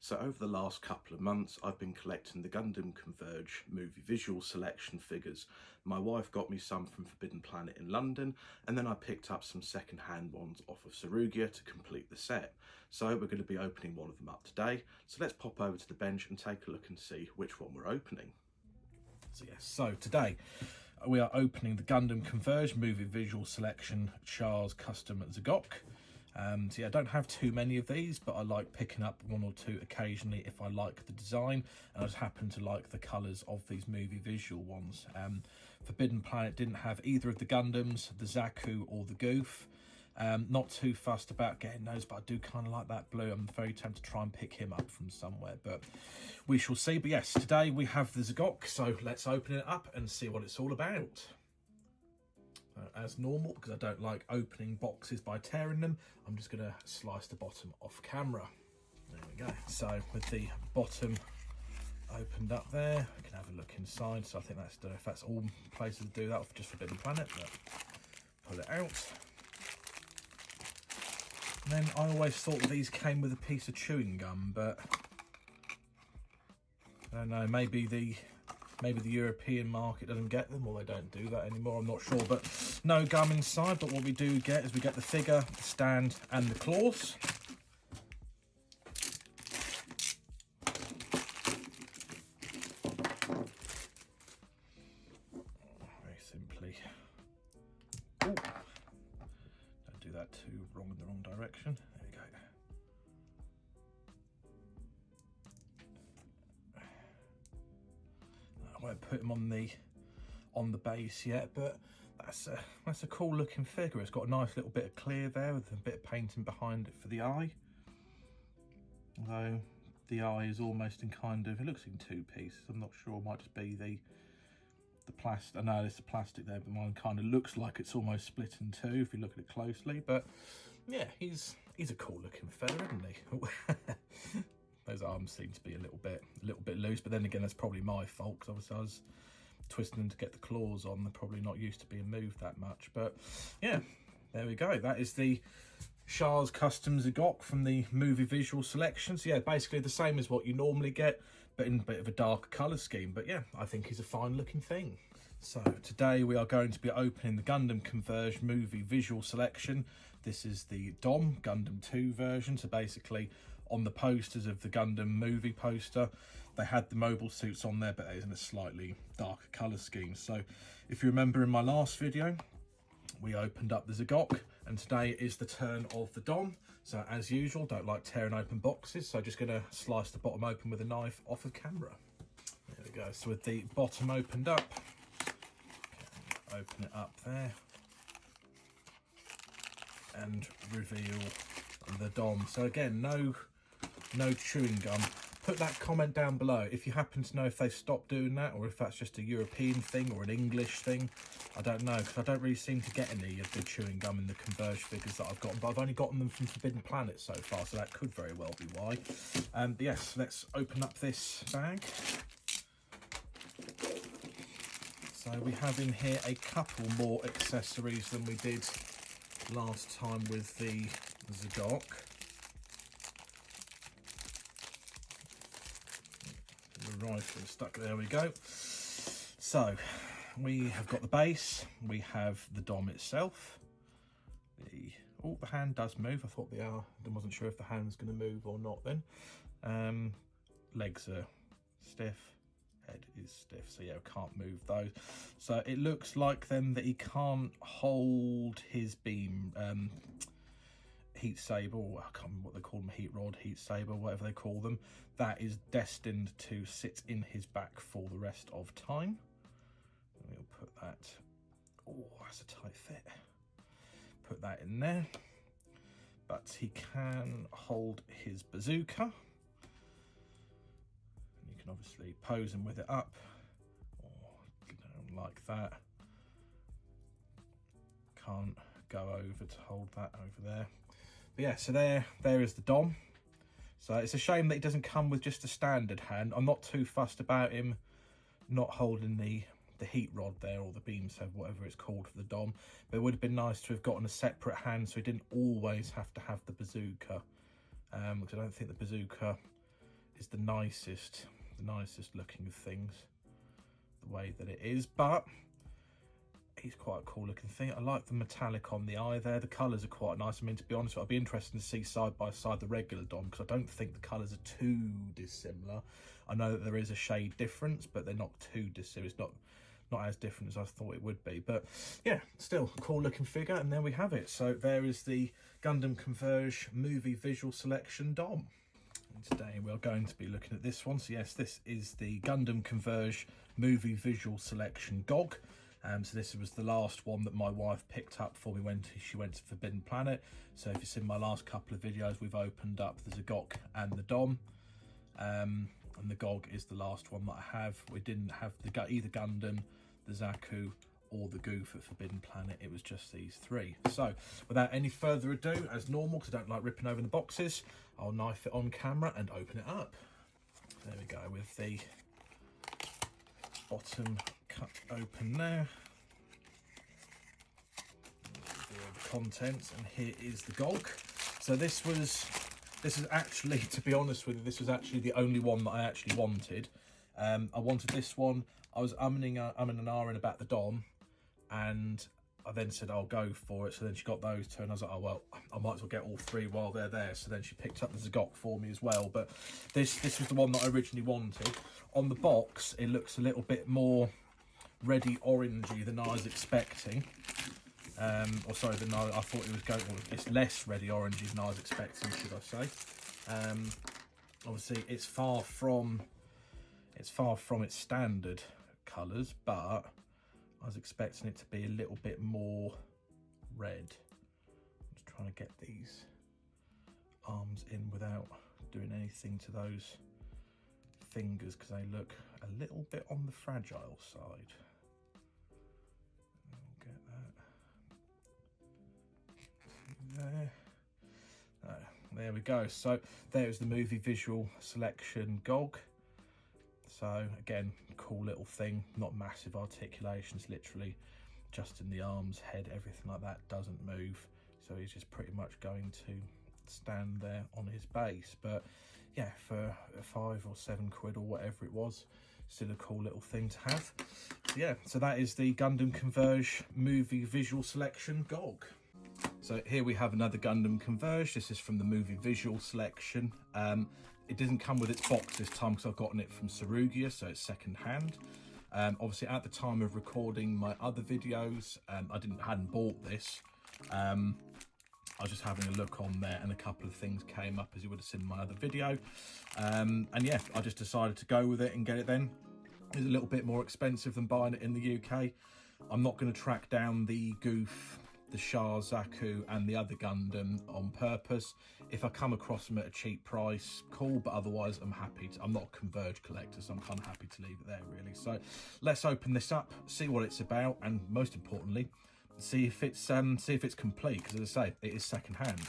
So over the last couple of months, I've been collecting the Gundam Converge movie visual selection figures. My wife got me some from Forbidden Planet in London, and then I picked up some second-hand ones off of Sarugia to complete the set. So we're going to be opening one of them up today. So let's pop over to the bench and take a look and see which one we're opening. So today we are opening the Gundam Converge movie visual selection Char's Custom Zagok. So yeah, I don't have too many of these, but I like picking up one or two occasionally if I like the design, and I just happen to like the colours of these movie visual ones. Forbidden Planet didn't have either of the Gundams, the Zaku or the Goof. Not too fussed about getting those, but I do kind of like that blue. I'm very tempted to try and pick him up from somewhere, but we shall see. But yes, today we have the Zagok, so let's open it up and see what it's all about. As normal, because I don't like opening boxes by tearing them, I'm just going to slice the bottom off camera. There we go. So with the bottom opened up there, we can have a look inside. So I think that's, if that's all places to do that, or just Forbidden Planet, but pull it out. And then I always thought these came with a piece of chewing gum, but I don't know, maybe the European market doesn't get them, or they don't do that anymore, I'm not sure. But no gum inside, but what we do get is we get the figure, the stand and the claws. Very simply. Ooh. Don't do that too wrong in the wrong direction. There we go. I won't put him on the base yet, but that's a cool looking figure. It's got a nice little bit of clear there with a bit of painting behind it for the eye. Although the eye is almost in kind of, it looks in two pieces. I'm not sure, it might just be the plastic. I know there's the plastic there, but mine kind of looks like it's almost split in two if you look at it closely. But yeah, he's a cool looking fella, isn't he? Those arms seem to be a little bit loose, but then again, that's probably my fault, because obviously I was twisting them to get the claws on. They're probably not used to being moved that much, but yeah, there we go. That is the Char's Custom Zagok from the movie visual selection. So yeah, basically the same as what you normally get, but in a bit of a darker colour scheme. But yeah, I think he's a fine looking thing. So today we are going to be opening the Gundam Converge movie visual selection. This is the DOM Gundam 2 version. So basically, on the posters of the Gundam movie poster, they had the mobile suits on there, but it is in a slightly darker colour scheme. So if you remember in my last video, we opened up the Zagok, and today is the turn of the DOM. So as usual, don't like tearing open boxes, so just going to slice the bottom open with a knife off of camera. There we go. So with the bottom opened up, open it up there and reveal the DOM. So again, no chewing gum. Put that comment down below if you happen to know if they've stopped doing that, or if that's just a European thing or an English thing. I don't know, because I don't really seem to get any of the chewing gum in the Converge figures that I've gotten, but I've only gotten them from Forbidden Planet so far, so that could very well be why. But yes, let's open up this bag. So we have in here a couple more accessories than we did last time with the Zagok. The rifle stuck, there we go. So we have got the base, we have the DOM itself. The hand does move. I thought I wasn't sure if the hand's going to move or not then. Legs are stiff, head is stiff, so yeah, can't move those. So it looks like then that he can't hold his beam, heat saber, or I can't remember what they call them, heat rod, heat saber, whatever they call them. That is destined to sit in his back for the rest of time. We'll put that, oh, that's a tight fit. Put that in there. But he can hold his bazooka. And you can obviously pose him with it up, or like that. Can't go over to hold that over there. But yeah, so there is the DOM. So it's a shame that it doesn't come with just a standard hand. I'm not too fussed about him not holding the heat rod there, or the beam saber, whatever it's called for the DOM. But it would have been nice to have gotten a separate hand, so he didn't always have to have the bazooka. Because I don't think the bazooka is the nicest looking of things, the way that it is, but it's quite a cool looking thing. I like the metallic on the eye there. The colours are quite nice. I mean, to be honest, I'd be interested to see side by side the regular Dom, because I don't think the colours are too dissimilar. I know that there is a shade difference, but they're not too dissimilar. It's not as different as I thought it would be, but yeah, still a cool looking figure. And there we have it. So there is the Gundam Converge movie visual selection Dom. And today we are going to be looking at this one. So yes, this is the Gundam Converge movie visual selection GOG. So this was the last one that my wife picked up before she went to Forbidden Planet. So if you've seen my last couple of videos, we've opened up, there's a GOG and the Dom. And the GOG is the last one that I have. We didn't have either Gundam, the Zaku, or the Goof at Forbidden Planet. It was just these three. So without any further ado, as normal, because I don't like ripping over the boxes, I'll knife it on camera and open it up. There we go, with the bottom cut open there. The contents, and here is the GOG. So this is actually, to be honest with you, this was actually the only one that I actually wanted. I wanted this one. I was umming and ahhing about the Dom, and I then said I'll go for it. So then she got those two, and I was like, oh well, I might as well get all three while they're there. So then she picked up the Zagok for me as well. But this was the one that I originally wanted. On the box, it looks a little bit more reddy orangey than I was expecting. Or sorry, than I thought it was going. Well, it's less reddy orangey than I was expecting, should I say? Obviously, it's far from its standard colours, but I was expecting it to be a little bit more red. I'm just trying to get these arms in without doing anything to those fingers, because they look a little bit on the fragile side. I'll get that there. There we go. So there's the movie visual selection GOG. So again, cool little thing, not massive articulations, literally just in the arms, head, everything like that doesn't move. So he's just pretty much going to stand there on his base. But yeah, for £5 or £7 or whatever it was, still a cool little thing to have. Yeah, so that is the Gundam Converge movie visual selection GOG. So here we have another Gundam Converge. This is from the movie visual selection. It doesn't come with its box this time because I've gotten it from Sarugia, so it's second hand. Obviously at the time of recording my other videos, I hadn't bought this. I was just having a look on there, and a couple of things came up, as you would have seen in my other video. And yeah, I just decided to go with it and get it then. It's a little bit more expensive than buying it in the UK. I'm not going to track down the Goof, the Shah, Zaku and the other Gundam on purpose. If I come across them at a cheap price, cool, but otherwise I'm happy to, I'm not a Converge collector, so I'm kind of happy to leave it there really. So let's open this up, see what it's about, and most importantly, see if it's complete, because as I say, it is second hand.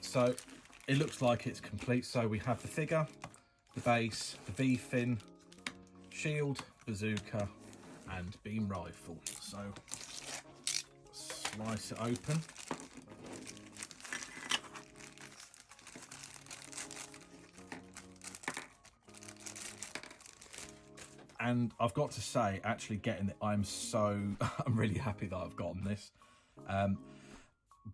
So it looks like it's complete. So we have the figure, the base, the V-fin, shield, bazooka and beam rifle. So slice it open. And I've got to say, actually getting it, I'm really happy that I've gotten this.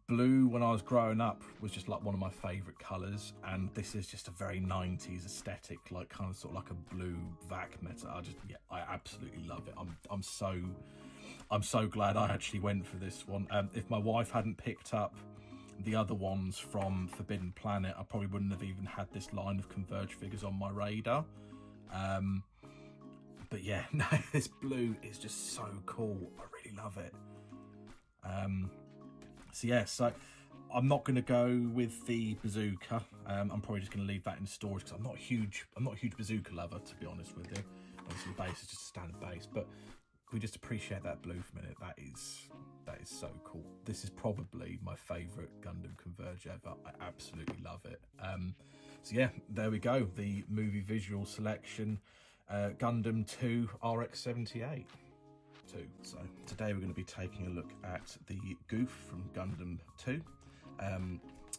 Blue, when I was growing up, was just like one of my favourite colours, and this is just a very 90s aesthetic, like kind of sort of like a blue vac metal. I absolutely love it. I'm so glad I actually went for this one. If my wife hadn't picked up the other ones from Forbidden Planet, I probably wouldn't have even had this line of Converge figures on my radar. But yeah, no, this blue is just so cool. I really love it. So yeah, so I'm not going to go with the bazooka. I'm probably just going to leave that in storage because I'm not a huge bazooka lover, to be honest with you. Obviously the base is just a standard base, but we just appreciate that blue for a minute. That is so cool. This is probably my favourite Gundam Converge ever. I absolutely love it. So yeah, there we go. The movie visual selection Gundam 2 RX-78. 2. So today we're going to be taking a look at the Goof from Gundam 2.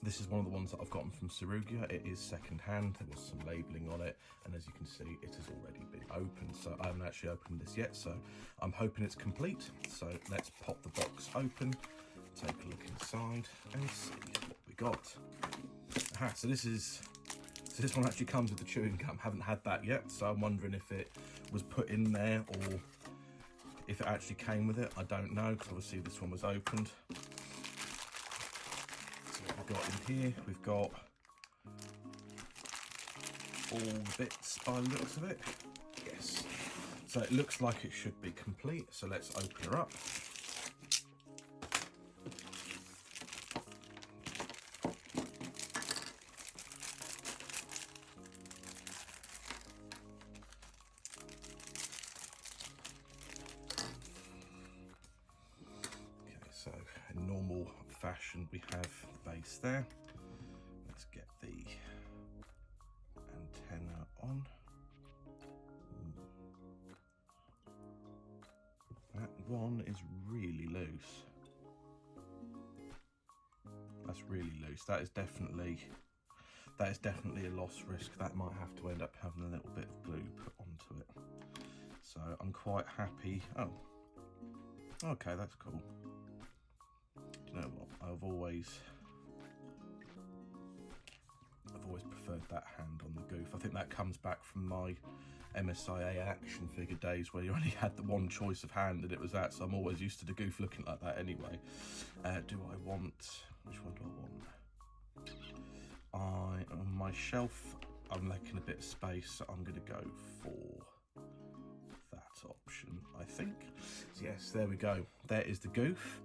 This is one of the ones that I've gotten from Sarugia. It is second hand, there was some labelling on it, and as you can see it has already been opened. So I haven't actually opened this yet, so I'm hoping it's complete. So let's pop the box open, take a look inside and see what we got. Aha, so this one actually comes with the chewing gum. Haven't had that yet, so I'm wondering if it was put in there or if it actually came with it. I don't know, because obviously this one was opened. So what we've got in here, we've got all the bits by the looks of it. Yes. So it looks like it should be complete. So let's open her up. So in normal fashion we have the base there. Let's get the antenna on. That one is really loose. That's really loose. That is definitely a loss risk. That might have to end up having a little bit of glue put onto it. So I'm quite happy. Oh, okay, that's cool. You know what, I've always preferred that hand on the Goof. I think that comes back from my MSIA action figure days where you only had the one choice of hand and it was that, so I'm always used to the Goof looking like that anyway. Do I want, which one do I want? On my shelf I'm lacking a bit of space, so I'm going to go for that option, I think. So yes, there we go. There is the Goof.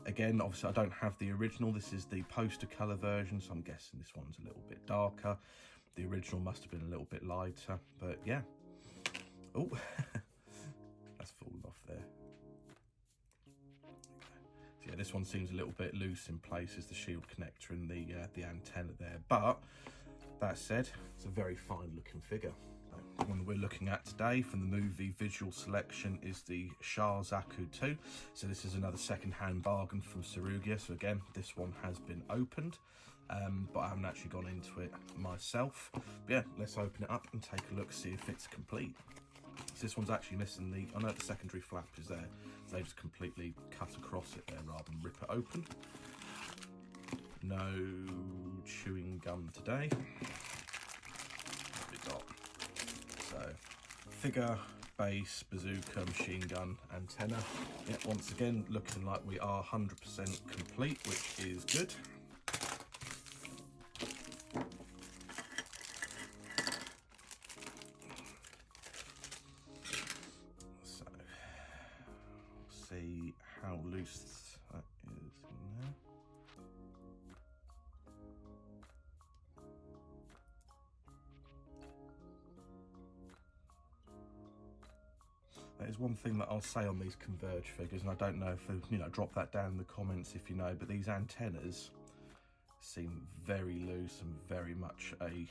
Again, obviously I don't have the original. This is the poster colour version, so I'm guessing this one's a little bit darker. The original must have been a little bit lighter, but yeah. Oh, that's fallen off there. So yeah, this one seems a little bit loose in places, the shield connector and the antenna there. But that said, it's a very fine looking figure. The one that we're looking at today from the movie visual selection is the Shah Zaku 2. So this is another second-hand bargain from Sarugia. So again, this one has been opened, but I haven't actually gone into it myself. But yeah, let's open it up and take a look, see if it's complete. So this one's actually missing the, I know the secondary flap is there, so they just completely cut across it there rather than rip it open. No chewing gum today. What we got? So, figure, base, bazooka, machine gun, antenna. Yeah, once again, looking like we are 100% complete, which is good. So, we'll see how loose that is in there. That is one thing that I'll say on these Converge figures, and I don't know if, drop that down in the comments if you know, but these antennas seem very loose and very much a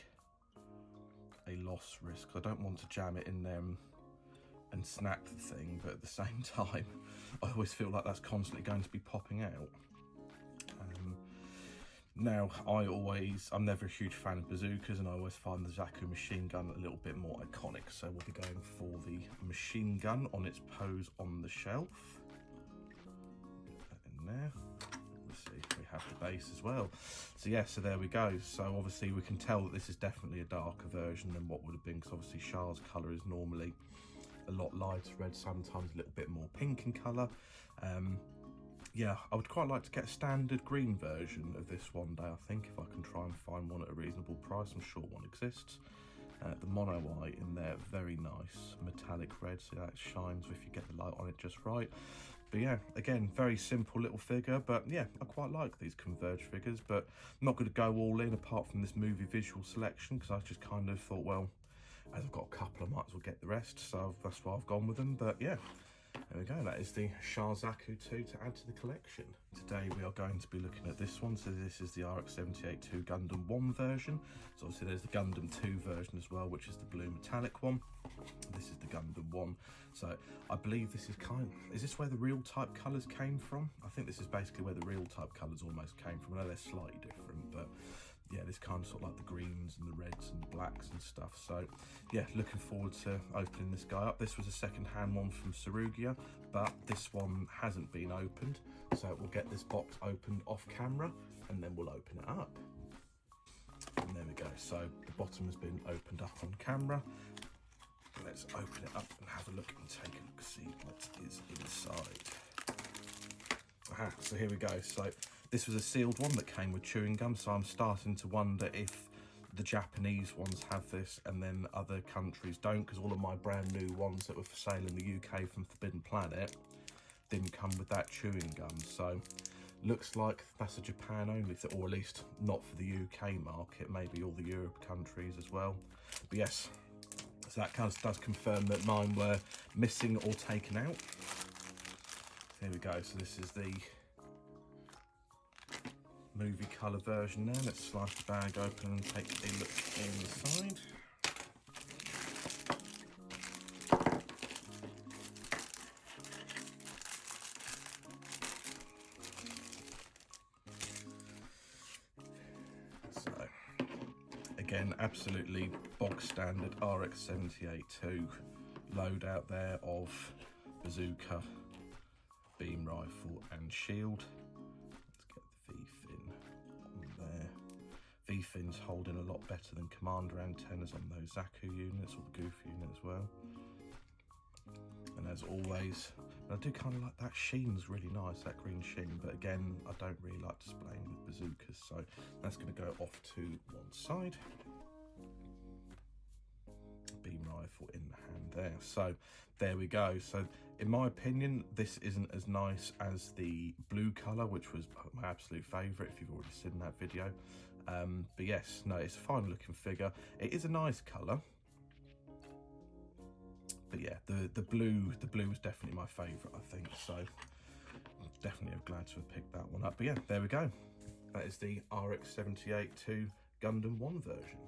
loss risk. I don't want to jam it in there and snap the thing, but at the same time, I always feel like that's constantly going to be popping out. Now, I'm never a huge fan of bazookas, and I always find the Zaku machine gun a little bit more iconic, so we'll be going for the machine gun on its pose on the shelf. Get that in there. Let's see, we have the base as well. So yeah, so there we go. So obviously we can tell that this is definitely a darker version than what would have been, because obviously Shah's colour is normally a lot lighter red, sometimes a little bit more pink in colour. Yeah, I would quite like to get a standard green version of this one day, I think, if I can try and find one at a reasonable price. I'm sure one exists. The mono white in there, very nice metallic red, so that shines if you get the light on it just right. But yeah, again, very simple little figure, but yeah, I quite like these Converge figures, but I'm not going to go all in apart from this movie visual selection, because I just kind of thought, well, as I've got a couple, I might as well get the rest, so that's why I've gone with them. But yeah, There we go, that is the Zaku 2 to add to the collection. Today we are going to be looking at this one. So this is the RX-78-2 Gundam 1 version. So obviously there's the Gundam 2 version as well, which is the blue metallic one. This is the Gundam 1. So I believe this is this where the real type colours came from? I think this is basically where the real type colours almost came from. I know they're slightly different, but yeah, this kind of sort of like the greens and the reds and the blacks and stuff. So yeah, looking forward to opening this guy up. This was a second-hand one from Sarugia, but this one hasn't been opened. So we'll get this box opened off camera and then we'll open it up. And there we go. So the bottom has been opened up on camera. Let's open it up and have a look and take a look, see what is inside. Aha, so here we go. So this was a sealed one that came with chewing gum, so I'm starting to wonder if the Japanese ones have this and then other countries don't, because all of my brand new ones that were for sale in the UK from Forbidden Planet didn't come with that chewing gum. So looks like that's a Japan only thing, or at least not for the UK market, maybe all the Europe countries as well. But yes, so that kind of does confirm that mine were missing or taken out. Here we go, so this is the movie colour version there. Let's slice the bag open and take a look inside. So, again, absolutely bog standard RX-78-2 loadout there of bazooka, beam rifle and shield. Let's get the V-fin on there. V-fin's holding a lot better than commander antennas on those Zaku units, or the Goof unit as well. And as always, I do kind of like that sheen's really nice, that green sheen, but again, I don't really like displaying with bazookas, so that's going to go off to one side. Beam rifle in the hand there. So there we go. So in my opinion, this isn't as nice as the blue colour, which was my absolute favourite if you've already seen that video. But yes, no, it's a fine looking figure. It is a nice colour. But yeah, the blue was definitely my favourite, I think. So I'm definitely glad to have picked that one up. But yeah, there we go. That is the RX-78-2 Gundam 1 version.